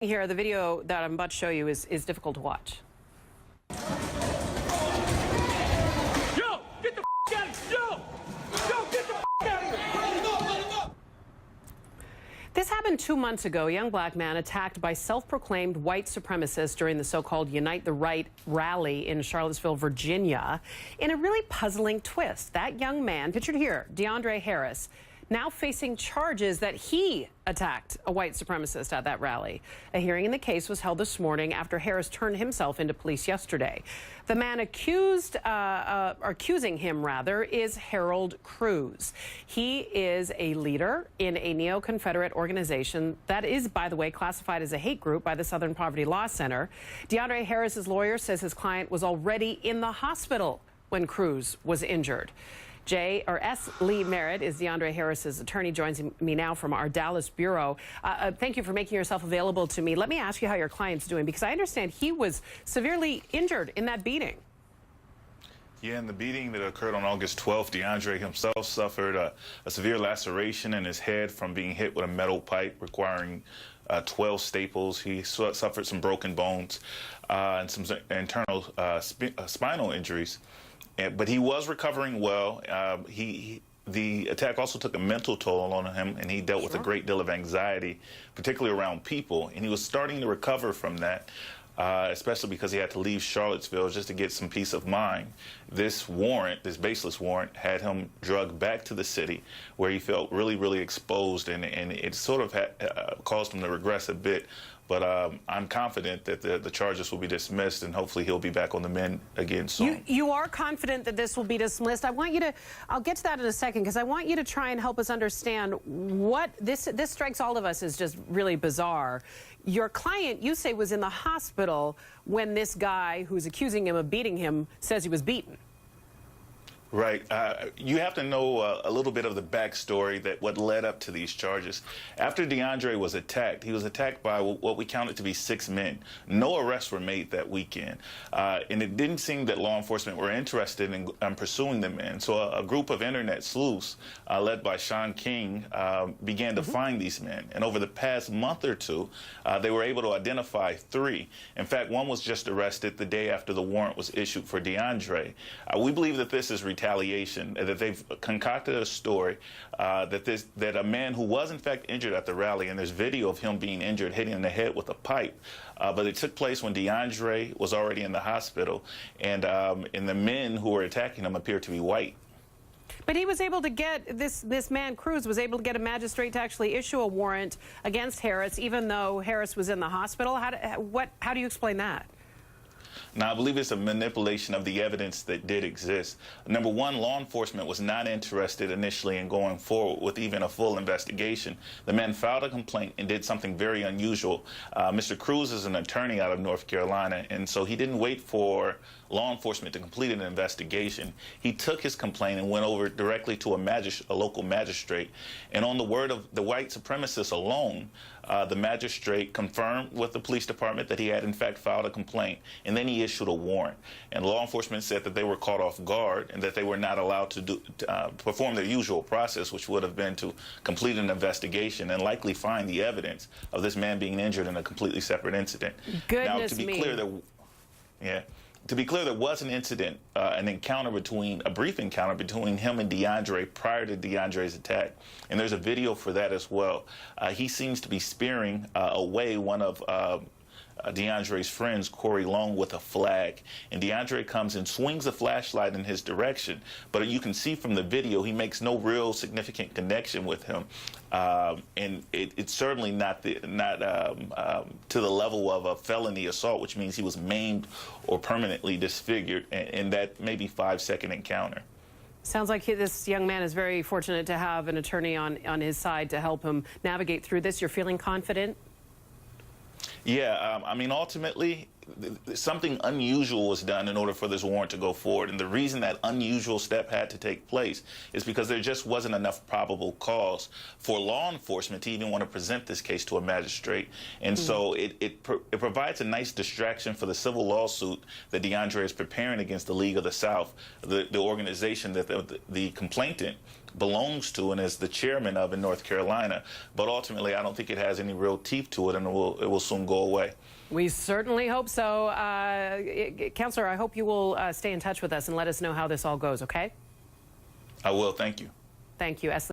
Here, the video that I'm about to show you is difficult to watch. Yo, get the out of here! Yo, get the out of here! This happened 2 months ago. A young black man attacked by self-proclaimed white supremacists during the so-called Unite the Right rally in Charlottesville, Virginia. In a really puzzling twist, that young man, pictured here, DeAndre Harris, now facing charges that he attacked a white supremacist at that rally. A hearing in the case was held this morning after Harris turned himself into police yesterday. The man accusing him is Harold Cruz. He is a leader in a neo-Confederate organization that is, by the way, classified as a hate group by the Southern Poverty Law Center. DeAndre Harris's lawyer says his client was already in the hospital when Cruz was injured. S. Lee Merritt is DeAndre Harris's attorney, joins me now from our Dallas bureau. Thank you for making yourself available to me. Let me ask you how your client's doing, because I understand he was severely injured in that beating. Yeah, in the beating that occurred on August 12th, DeAndre himself suffered a severe laceration in his head from being hit with a metal pipe requiring 12 staples. He suffered some broken bones and some internal spinal injuries. But he was recovering well. The attack also took a mental toll on him, and he dealt with a great deal of anxiety, particularly around people. And he was starting to recover from that, especially because he had to leave Charlottesville just to get some peace of mind. This warrant, this baseless warrant, had him drugged back to the city where he felt really, really exposed, and it sort of caused him to regress a bit. But I'm confident that the charges will be dismissed, and hopefully he'll be back on the mend again soon. You are confident that this will be dismissed. I'll get to that in a second, because I want you to try and help us understand what this strikes all of us as just really bizarre. Your client, you say, was in the hospital when this guy who's accusing him of beating him says he was beaten. Right. You have to know a little bit of the backstory, that what led up to these charges. After DeAndre was attacked, he was attacked by what we counted to be 6 men. No arrests were made that weekend. And it didn't seem that law enforcement were interested in pursuing the men. So a group of internet sleuths, led by Sean King, began to find these men. And over the past month or two, they were able to identify 3. In fact, one was just arrested the day after the warrant was issued for DeAndre. We believe that this is retaliation, that they've concocted a story that a man who was in fact injured at the rally, and there's video of him being injured, hitting in the head with a pipe, but it took place when DeAndre was already in the hospital, and the men who were attacking him appeared to be white. But he was able to get, this man, Cruz, was able to get a magistrate to actually issue a warrant against Harris, even though Harris was in the hospital. How do you explain that? Now, I believe it's a manipulation of the evidence that did exist. Number one, law enforcement was not interested initially in going forward with even a full investigation. The man filed a complaint and did something very unusual. Mr. Cruz is an attorney out of North Carolina, and so he didn't wait for law enforcement to complete an investigation. He took his complaint and went over directly to a local magistrate. And on the word of the white supremacists alone, the magistrate confirmed with the police department that he had in fact filed a complaint, and then he issued a warrant. And law enforcement said that they were caught off guard and that they were not allowed to perform their usual process, which would have been to complete an investigation and likely find the evidence of this man being injured in a completely separate incident. Goodness now, to be me. clear, to be clear, there was an incident, a brief encounter between him and DeAndre prior to DeAndre's attack. And there's a video for that as well. He seems to be spearing away one of DeAndre's friends, Corey Long, with a flag. And DeAndre comes and swings a flashlight in his direction. But you can see from the video, he makes no real significant connection with him. And it's certainly not to the level of a felony assault, which means he was maimed or permanently disfigured in that maybe 5-second encounter. Sounds like this young man is very fortunate to have an attorney on his side to help him navigate through this. You're feeling confident? Yeah, I mean, ultimately, something unusual was done in order for this warrant to go forward. And the reason that unusual step had to take place is because there just wasn't enough probable cause for law enforcement to even want to present this case to a magistrate. And so it provides a nice distraction for the civil lawsuit that DeAndre is preparing against the League of the South, the organization that the complainant belongs to and is the chairman of in North Carolina. But ultimately, I don't think it has any real teeth to it, and it will soon go away. We certainly hope so. Counselor, I hope you will stay in touch with us and let us know how this all goes, okay? I will. Thank you. Thank you.